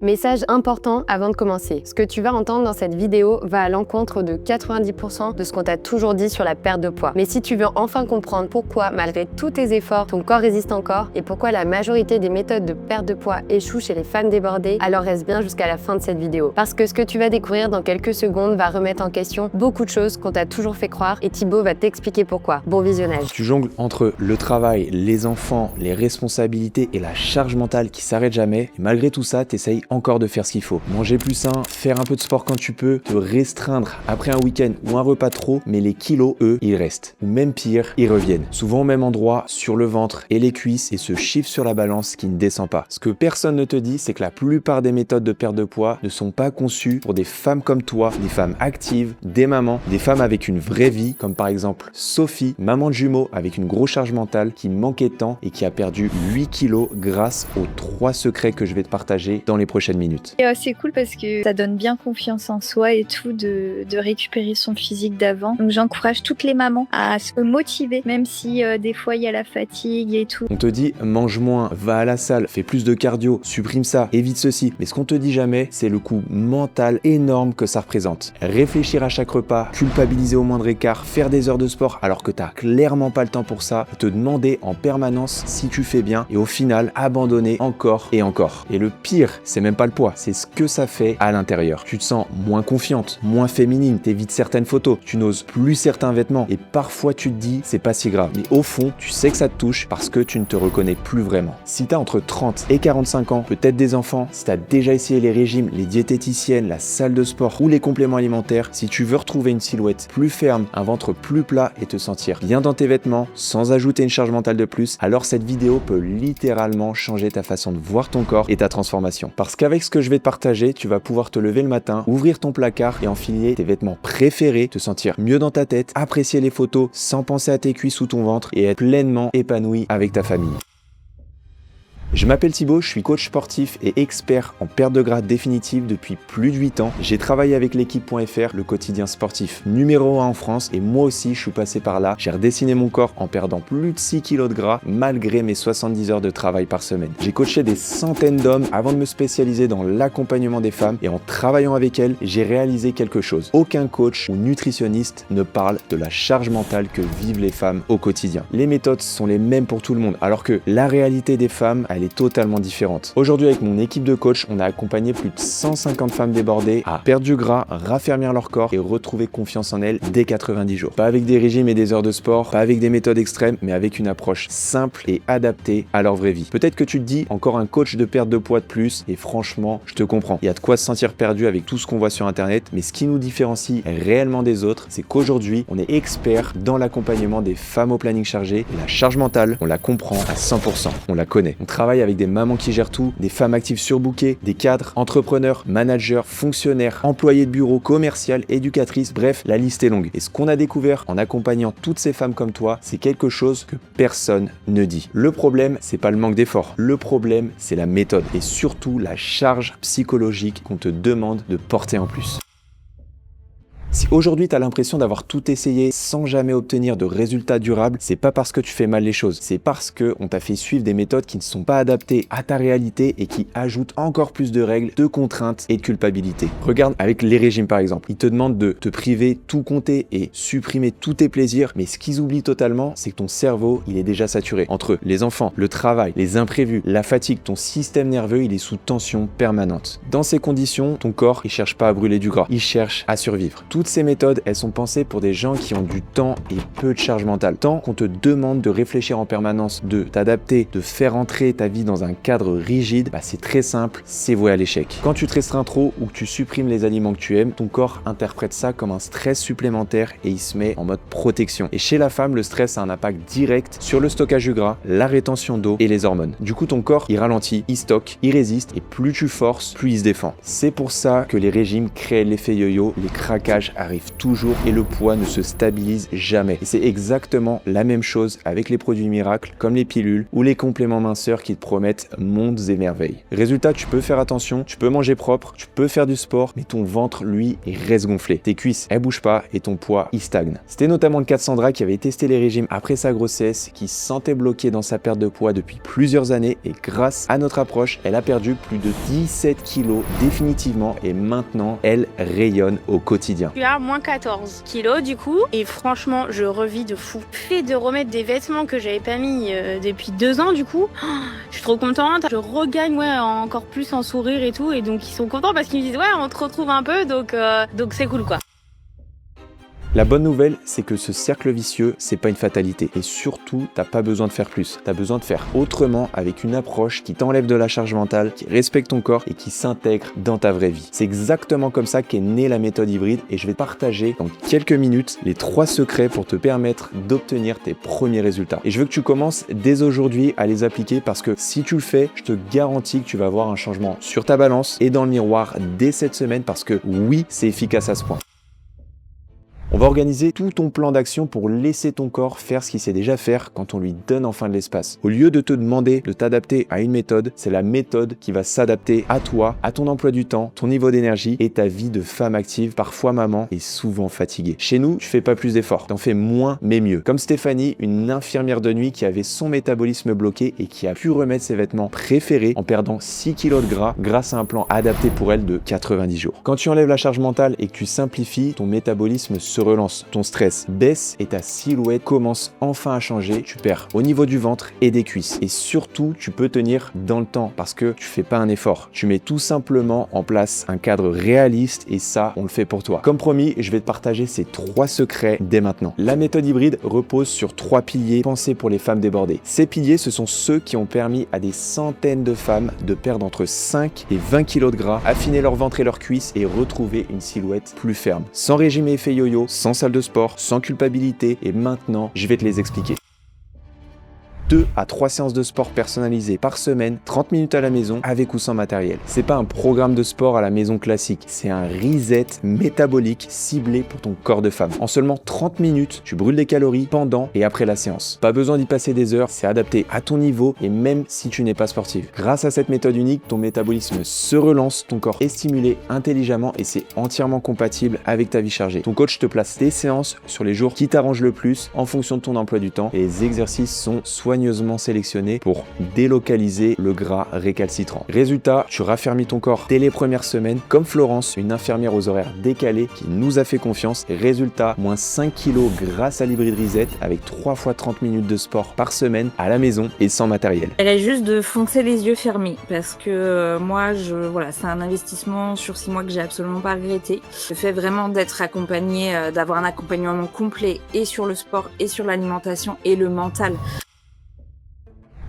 Message important avant de commencer. Ce que tu vas entendre dans cette vidéo va à l'encontre de 90% de ce qu'on t'a toujours dit sur la perte de poids. Mais si tu veux enfin comprendre pourquoi, malgré tous tes efforts, ton corps résiste encore et pourquoi la majorité des méthodes de perte de poids échouent chez les femmes débordées, alors reste bien jusqu'à la fin de cette vidéo. Parce que ce que tu vas découvrir dans quelques secondes va remettre en question beaucoup de choses qu'on t'a toujours fait croire et Thibaut va t'expliquer pourquoi. Bon visionnage. Tu jongles entre le travail, les enfants, les responsabilités et la charge mentale qui s'arrête jamais. Et malgré tout ça, t'essayes encore de faire ce qu'il faut. Manger plus sain, faire un peu de sport quand tu peux, te restreindre après un week-end ou un repas trop, mais les kilos, eux, ils restent. Ou même pire, ils reviennent. Souvent au même endroit, sur le ventre et les cuisses, et ce chiffre sur la balance qui ne descend pas. Ce que personne ne te dit, c'est que la plupart des méthodes de perte de poids ne sont pas conçues pour des femmes comme toi, des femmes actives, des mamans, des femmes avec une vraie vie, comme par exemple Sophie, maman de jumeaux avec une grosse charge mentale qui manquait de temps et qui a perdu 8 kilos grâce aux 3 secrets que je vais te partager dans les prochaines minutes. Et c'est cool parce que ça donne bien confiance en soi et tout de récupérer son physique d'avant. Donc j'encourage toutes les mamans à se motiver, même si des fois il y a la fatigue et tout. On te dit mange moins, va à la salle, fais plus de cardio, supprime ça, évite ceci. Mais ce qu'on te dit jamais, c'est le coût mental énorme que ça représente. Réfléchir à chaque repas, culpabiliser au moindre écart, faire des heures de sport alors que t'as clairement pas le temps pour ça, te demander en permanence si tu fais bien et au final abandonner encore et encore. Et le pire, c'est même pas le poids, c'est ce que ça fait à l'intérieur. Tu te sens moins confiante, moins féminine, t'évites certaines photos, tu n'oses plus certains vêtements et parfois tu te dis c'est pas si grave. Mais au fond, tu sais que ça te touche parce que tu ne te reconnais plus vraiment. Si t'as entre 30 et 45 ans, peut-être des enfants, si t'as déjà essayé les régimes, les diététiciennes, la salle de sport ou les compléments alimentaires, si tu veux retrouver une silhouette plus ferme, un ventre plus plat et te sentir bien dans tes vêtements sans ajouter une charge mentale de plus, alors cette vidéo peut littéralement changer ta façon de voir ton corps et ta transformation. Parce qu'avec ce que je vais te partager, tu vas pouvoir te lever le matin, ouvrir ton placard et enfiler tes vêtements préférés, te sentir mieux dans ta tête, apprécier les photos sans penser à tes cuisses ou ton ventre et être pleinement épanoui avec ta famille. Je m'appelle Thibaut, je suis coach sportif et expert en perte de gras définitive depuis plus de 8 ans. J'ai travaillé avec l'équipe.fr, le quotidien sportif numéro 1 en France, et moi aussi je suis passé par là. J'ai redessiné mon corps en perdant plus de 6 kilos de gras malgré mes 70 heures de travail par semaine. J'ai coaché des centaines d'hommes avant de me spécialiser dans l'accompagnement des femmes et en travaillant avec elles, j'ai réalisé quelque chose. Aucun coach ou nutritionniste ne parle de la charge mentale que vivent les femmes au quotidien. Les méthodes sont les mêmes pour tout le monde, alors que la réalité des femmes, elle est totalement différente. Aujourd'hui, avec mon équipe de coach, on a accompagné plus de 150 femmes débordées à perdre du gras, raffermir leur corps et retrouver confiance en elles dès 90 jours. Pas avec des régimes et des heures de sport, pas avec des méthodes extrêmes, mais avec une approche simple et adaptée à leur vraie vie. Peut-être que tu te dis encore un coach de perte de poids de plus, et franchement, je te comprends. Il y a de quoi se sentir perdu avec tout ce qu'on voit sur internet, mais ce qui nous différencie réellement des autres, c'est qu'aujourd'hui, on est expert dans l'accompagnement des femmes au planning chargé et la charge mentale, on la comprend à 100%. On la connaît. On travaille avec des mamans qui gèrent tout, des femmes actives surbookées, des cadres, entrepreneurs, managers, fonctionnaires, employés de bureau, commerciales, éducatrices, bref, la liste est longue. Et ce qu'on a découvert en accompagnant toutes ces femmes comme toi, c'est quelque chose que personne ne dit. Le problème, c'est pas le manque d'effort. Le problème, c'est la méthode et surtout la charge psychologique qu'on te demande de porter en plus. Si aujourd'hui tu as l'impression d'avoir tout essayé sans jamais obtenir de résultats durables, c'est pas parce que tu fais mal les choses, c'est parce que on t'a fait suivre des méthodes qui ne sont pas adaptées à ta réalité et qui ajoutent encore plus de règles, de contraintes et de culpabilité. Regarde avec les régimes par exemple, ils te demandent de te priver, tout compter et supprimer tous tes plaisirs, mais ce qu'ils oublient totalement, c'est que ton cerveau, il est déjà saturé. Entre les enfants, le travail, les imprévus, la fatigue, ton système nerveux, il est sous tension permanente. Dans ces conditions, ton corps, il cherche pas à brûler du gras, il cherche à survivre. Toutes ces méthodes, elles sont pensées pour des gens qui ont du temps et peu de charge mentale. Tant qu'on te demande de réfléchir en permanence, de t'adapter, de faire entrer ta vie dans un cadre rigide, c'est très simple, c'est voué à l'échec. Quand tu te restreins trop ou que tu supprimes les aliments que tu aimes, ton corps interprète ça comme un stress supplémentaire et il se met en mode protection. Et chez la femme, le stress a un impact direct sur le stockage du gras, la rétention d'eau et les hormones. Du coup, ton corps, il ralentit, il stocke, il résiste et plus tu forces, plus il se défend. C'est pour ça que les régimes créent l'effet yo-yo, les craquages craquage arrive toujours et le poids ne se stabilise jamais. Et c'est exactement la même chose avec les produits miracles comme les pilules ou les compléments minceurs qui te promettent mondes et merveilles. Résultat, tu peux faire attention, tu peux manger propre, tu peux faire du sport, mais ton ventre, lui, il reste gonflé. Tes cuisses, elles bougent pas et ton poids, il stagne. C'était notamment le cas de Sandra qui avait testé les régimes après sa grossesse, qui se sentait bloquée dans sa perte de poids depuis plusieurs années et grâce à notre approche, elle a perdu plus de 17 kilos définitivement et maintenant, elle rayonne au quotidien. Je suis à moins 14 kilos du coup et franchement, je revis de fou. Le fait de remettre des vêtements que j'avais pas mis depuis 2 ans du coup, je suis trop contente. Je regagne encore plus en sourire et tout et donc ils sont contents parce qu'ils me disent ouais on te retrouve un peu donc c'est cool quoi. La bonne nouvelle, c'est que ce cercle vicieux, c'est pas une fatalité. Et surtout, t'as pas besoin de faire plus. T'as besoin de faire autrement avec une approche qui t'enlève de la charge mentale, qui respecte ton corps et qui s'intègre dans ta vraie vie. C'est exactement comme ça qu'est née la méthode hybride et je vais partager dans quelques minutes les 3 secrets pour te permettre d'obtenir tes premiers résultats. Et je veux que tu commences dès aujourd'hui à les appliquer parce que si tu le fais, je te garantis que tu vas avoir un changement sur ta balance et dans le miroir dès cette semaine parce que oui, c'est efficace à ce point. On va organiser tout ton plan d'action pour laisser ton corps faire ce qu'il sait déjà faire quand on lui donne enfin de l'espace. Au lieu de te demander de t'adapter à une méthode, c'est la méthode qui va s'adapter à toi, à ton emploi du temps, ton niveau d'énergie et ta vie de femme active, parfois maman et souvent fatiguée. Chez nous, tu fais pas plus d'efforts, t'en fais moins mais mieux. Comme Stéphanie, une infirmière de nuit qui avait son métabolisme bloqué et qui a pu remettre ses vêtements préférés en perdant 6 kg de gras grâce à un plan adapté pour elle de 90 jours. Quand tu enlèves la charge mentale et que tu simplifies, ton métabolisme se relance, ton stress baisse et ta silhouette commence enfin à changer. Tu perds au niveau du ventre et des cuisses. Et surtout, tu peux tenir dans le temps parce que tu fais pas un effort. Tu mets tout simplement en place un cadre réaliste et ça, on le fait pour toi. Comme promis, je vais te partager ces 3 secrets dès maintenant. La méthode hybride repose sur 3 piliers pensés pour les femmes débordées. Ces piliers, ce sont ceux qui ont permis à des centaines de femmes de perdre entre 5 et 20 kg de gras, affiner leur ventre et leurs cuisses et retrouver une silhouette plus ferme. Sans régime et effet yo-yo, sans salle de sport, sans culpabilité et maintenant, je vais te les expliquer. 2 à 3 séances de sport personnalisées par semaine, 30 minutes à la maison, avec ou sans matériel. C'est pas un programme de sport à la maison classique, c'est un reset métabolique ciblé pour ton corps de femme. En seulement 30 minutes, tu brûles des calories pendant et après la séance. Pas besoin d'y passer des heures, c'est adapté à ton niveau et même si tu n'es pas sportive. Grâce à cette méthode unique, ton métabolisme se relance, ton corps est stimulé intelligemment et c'est entièrement compatible avec ta vie chargée. Ton coach te place tes séances sur les jours qui t'arrangent le plus en fonction de ton emploi du temps et les exercices sont soigneusement sélectionné pour délocaliser le gras récalcitrant. Résultat, tu raffermis ton corps dès les premières semaines, comme Florence, une infirmière aux horaires décalés qui nous a fait confiance. Résultat, moins 5 kg grâce à l'hybride reset avec 3 fois 30 minutes de sport par semaine à la maison et sans matériel. Elle a juste de foncer les yeux fermés parce que moi, c'est un investissement sur 6 mois que j'ai absolument pas regretté. Le fait vraiment d'être accompagnée, d'avoir un accompagnement complet et sur le sport et sur l'alimentation et le mental.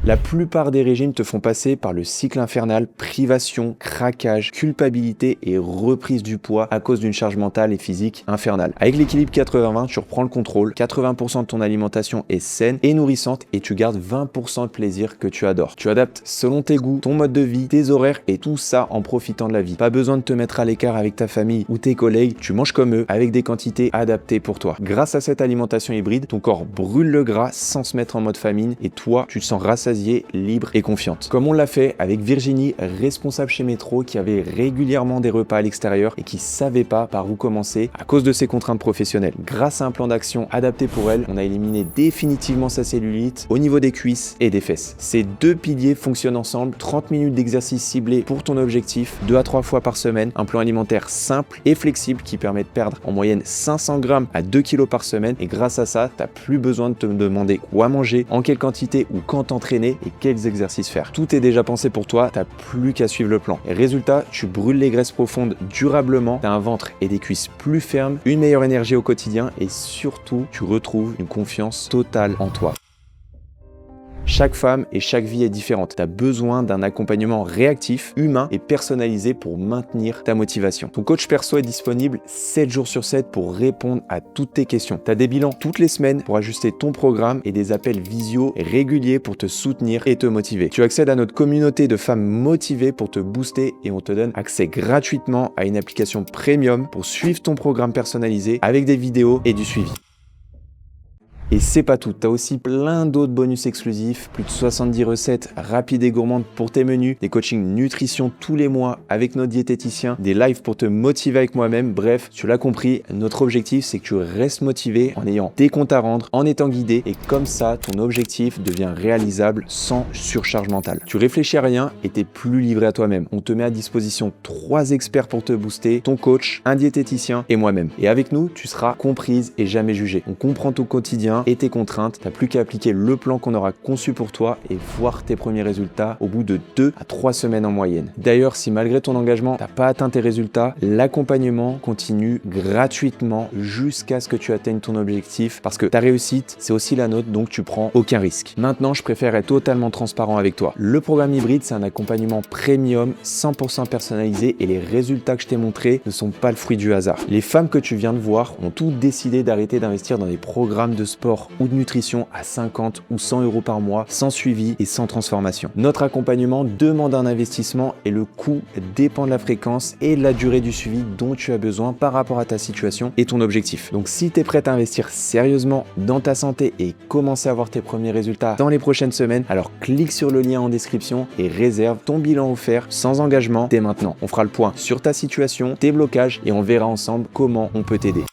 La plupart des régimes te font passer par le cycle infernal, privation, craquage, culpabilité et reprise du poids à cause d'une charge mentale et physique infernale. Avec l'équilibre 80-20, tu reprends le contrôle, 80% de ton alimentation est saine et nourrissante et tu gardes 20% de plaisir que tu adores. Tu adaptes selon tes goûts, ton mode de vie, tes horaires et tout ça en profitant de la vie. Pas besoin de te mettre à l'écart avec ta famille ou tes collègues, tu manges comme eux avec des quantités adaptées pour toi. Grâce à cette alimentation hybride, ton corps brûle le gras sans se mettre en mode famine et toi, tu te sens rassasié, libre et confiante. Comme on l'a fait avec Virginie, responsable chez Métro, qui avait régulièrement des repas à l'extérieur et qui savait pas par où commencer à cause de ses contraintes professionnelles. Grâce à un plan d'action adapté pour elle, on a éliminé définitivement sa cellulite au niveau des cuisses et des fesses. Ces 2 piliers fonctionnent ensemble, 30 minutes d'exercice ciblé pour ton objectif, 2 à 3 fois par semaine, un plan alimentaire simple et flexible qui permet de perdre en moyenne 500 grammes à 2 kg par semaine et grâce à ça, t'as plus besoin de te demander quoi manger, en quelle quantité ou quand t'entraîner et quels exercices faire. Tout est déjà pensé pour toi, t'as plus qu'à suivre le plan. Et résultat, tu brûles les graisses profondes durablement, t'as un ventre et des cuisses plus fermes, une meilleure énergie au quotidien et surtout, tu retrouves une confiance totale en toi. Chaque femme et chaque vie est différente. Tu as besoin d'un accompagnement réactif, humain et personnalisé pour maintenir ta motivation. Ton coach perso est disponible 7 jours sur 7 pour répondre à toutes tes questions. Tu as des bilans toutes les semaines pour ajuster ton programme et des appels visio réguliers pour te soutenir et te motiver. Tu accèdes à notre communauté de femmes motivées pour te booster et on te donne accès gratuitement à une application premium pour suivre ton programme personnalisé avec des vidéos et du suivi. Et c'est pas tout, tu as aussi plein d'autres bonus exclusifs, plus de 70 recettes rapides et gourmandes pour tes menus, des coachings nutrition tous les mois avec nos diététiciens, des lives pour te motiver avec moi-même. Bref, tu l'as compris, notre objectif c'est que tu restes motivé en ayant des comptes à rendre, en étant guidé et comme ça ton objectif devient réalisable sans surcharge mentale. Tu réfléchis à rien et t'es plus livré à toi-même. On te met à disposition 3 experts pour te booster, ton coach, un diététicien et moi-même. Et avec nous, tu seras comprise et jamais jugée. On comprend ton quotidien et tes contraintes, t'as plus qu'à appliquer le plan qu'on aura conçu pour toi et voir tes premiers résultats au bout de 2 à 3 semaines en moyenne. D'ailleurs, si malgré ton engagement, t'as pas atteint tes résultats, l'accompagnement continue gratuitement jusqu'à ce que tu atteignes ton objectif parce que ta réussite, c'est aussi la nôtre, donc tu prends aucun risque. Maintenant, je préfère être totalement transparent avec toi. Le programme hybride, c'est un accompagnement premium, 100% personnalisé et les résultats que je t'ai montrés ne sont pas le fruit du hasard. Les femmes que tu viens de voir ont toutes décidé d'arrêter d'investir dans des programmes de sport ou de nutrition à 50 ou 100 euros par mois, sans suivi et sans transformation. Notre accompagnement demande un investissement et le coût dépend de la fréquence et de la durée du suivi dont tu as besoin par rapport à ta situation et ton objectif. Donc si tu es prête à investir sérieusement dans ta santé et commencer à voir tes premiers résultats dans les prochaines semaines, alors clique sur le lien en description et réserve ton bilan offert sans engagement dès maintenant. On fera le point sur ta situation, tes blocages et on verra ensemble comment on peut t'aider.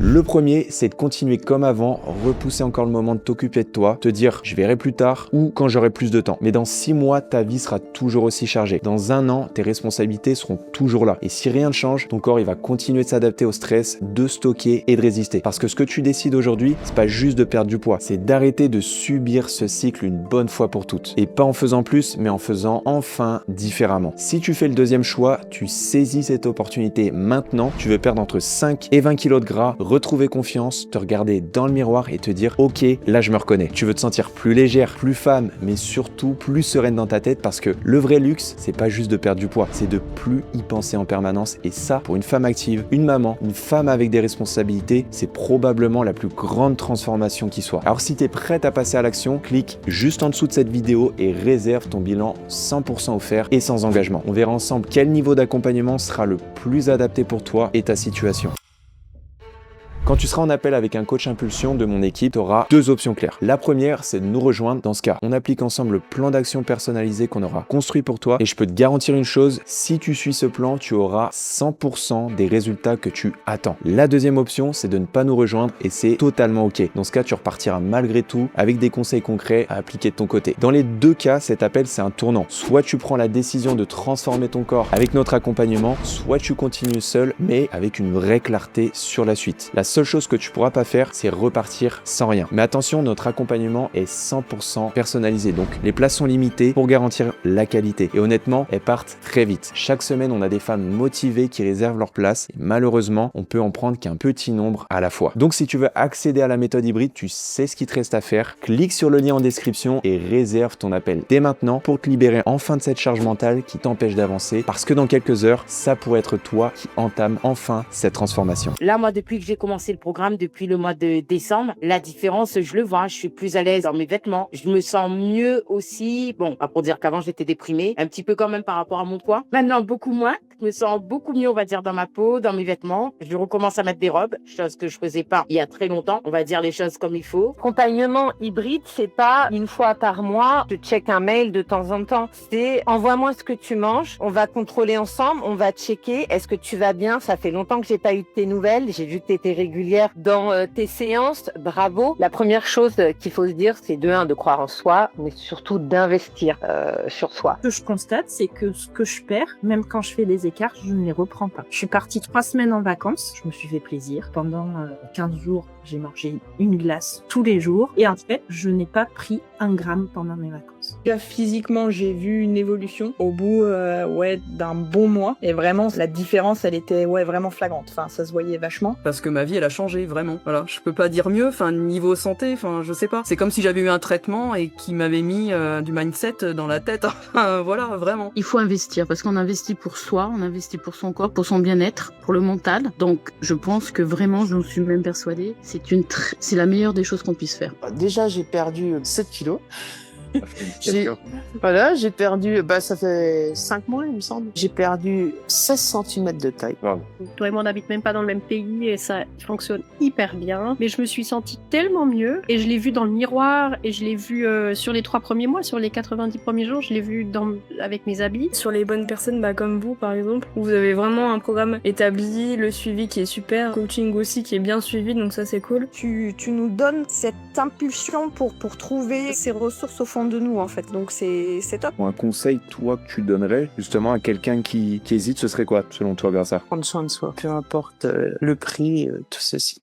Le premier, c'est de continuer comme avant, repousser encore le moment de t'occuper de toi, te dire je verrai plus tard ou quand j'aurai plus de temps. Mais dans 6 mois, ta vie sera toujours aussi chargée. Dans 1 an, tes responsabilités seront toujours là. Et si rien ne change, ton corps il va continuer de s'adapter au stress, de stocker et de résister. Parce que ce que tu décides aujourd'hui, c'est pas juste de perdre du poids, c'est d'arrêter de subir ce cycle une bonne fois pour toutes. Et pas en faisant plus, mais en faisant enfin différemment. Si tu fais le deuxième choix, tu saisis cette opportunité maintenant. Tu veux perdre entre 5 et 20 kg de gras, retrouver confiance, te regarder dans le miroir et te dire ok, là je me reconnais. Tu veux te sentir plus légère, plus femme, mais surtout plus sereine dans ta tête parce que le vrai luxe, c'est pas juste de perdre du poids, c'est de plus y penser en permanence et ça, pour une femme active, une maman, une femme avec des responsabilités, c'est probablement la plus grande transformation qui soit. Alors si tu es prête à passer à l'action, clique juste en dessous de cette vidéo et réserve ton bilan 100% offert et sans engagement. On verra ensemble quel niveau d'accompagnement sera le plus adapté pour toi et ta situation. Quand tu seras en appel avec un coach impulsion de mon équipe, tu auras 2 options claires. La première, c'est de nous rejoindre dans ce cas. On applique ensemble le plan d'action personnalisé qu'on aura construit pour toi et je peux te garantir une chose, si tu suis ce plan, tu auras 100% des résultats que tu attends. La deuxième option, c'est de ne pas nous rejoindre et c'est totalement ok. Dans ce cas, tu repartiras malgré tout avec des conseils concrets à appliquer de ton côté. Dans les 2 cas, cet appel, c'est un tournant. Soit tu prends la décision de transformer ton corps avec notre accompagnement, soit tu continues seul, mais avec une vraie clarté sur la suite. La seule chose que tu pourras pas faire, c'est repartir sans rien. Mais attention, notre accompagnement est 100% personnalisé. Donc, les places sont limitées pour garantir la qualité. Et honnêtement, elles partent très vite. Chaque semaine, on a des femmes motivées qui réservent leur place. Et malheureusement, on peut en prendre qu'un petit nombre à la fois. Donc, si tu veux accéder à la méthode hybride, tu sais ce qu'il te reste à faire. Clique sur le lien en description et réserve ton appel dès maintenant pour te libérer enfin de cette charge mentale qui t'empêche d'avancer. Parce que dans quelques heures, ça pourrait être toi qui entame enfin cette transformation. Là, moi, depuis que j'ai commencé le programme, depuis le mois de décembre, la différence, je le vois, je suis plus à l'aise dans mes vêtements, je me sens mieux aussi, bon, pas pour dire qu'avant j'étais déprimée, un petit peu quand même par rapport à mon poids, maintenant beaucoup moins, je me sens beaucoup mieux, on va dire, dans ma peau, dans mes vêtements, je recommence à mettre des robes, chose que je faisais pas il y a très longtemps, on va dire les choses comme il faut. Accompagnement hybride, c'est pas une fois par mois, je check un mail de temps en temps, c'est envoie-moi ce que tu manges, on va contrôler ensemble, on va checker, est-ce que tu vas bien, ça fait longtemps que j'ai pas eu de tes nouvelles, j'ai vu que tu étais régulière dans tes séances, bravo. La première chose qu'il faut se dire, c'est de croire en soi, mais surtout d'investir sur soi. Ce que je constate, c'est que ce que je perds, même quand je fais des écarts, je ne les reprends pas. Je suis partie 3 semaines en vacances, je me suis fait plaisir. Pendant 15 jours, j'ai mangé une glace tous les jours et en fait, je n'ai pas pris 1 gramme pendant mes vacances. Déjà, physiquement, j'ai vu une évolution au bout d'un bon mois. Et vraiment, la différence, elle était vraiment flagrante. Enfin, ça se voyait vachement. Parce que ma vie, elle a changé, vraiment. Voilà, je peux pas dire mieux. Enfin, niveau santé, enfin, je sais pas. C'est comme si j'avais eu un traitement et qui m'avait mis du mindset dans la tête. Voilà, vraiment. Il faut investir parce qu'on investit pour soi, on investit pour son corps, pour son bien-être, pour le mental. Donc, je pense que vraiment, j'en suis même persuadée, c'est la meilleure des choses qu'on puisse faire. Déjà, j'ai perdu 7 kilos. J'ai perdu, ça fait 5 mois, il me semble. J'ai perdu 16 cm de taille. Toi et moi, on n'habite même pas dans le même pays et ça fonctionne hyper bien. Mais je me suis sentie tellement mieux et je l'ai vu dans le miroir et je l'ai vu sur les 3 premiers mois, sur les 90 premiers jours, je l'ai vu avec mes habits. Sur les bonnes personnes, comme vous par exemple, où vous avez vraiment un programme établi, le suivi qui est super, coaching aussi qui est bien suivi, donc ça c'est cool. Tu nous donnes cette impulsion pour trouver ces ressources au fond de nous en fait, donc c'est top. Un conseil, toi, que tu donnerais justement à quelqu'un qui hésite, ce serait quoi, selon toi, Grâce? Prendre soin de soi, peu importe le prix, tout ceci.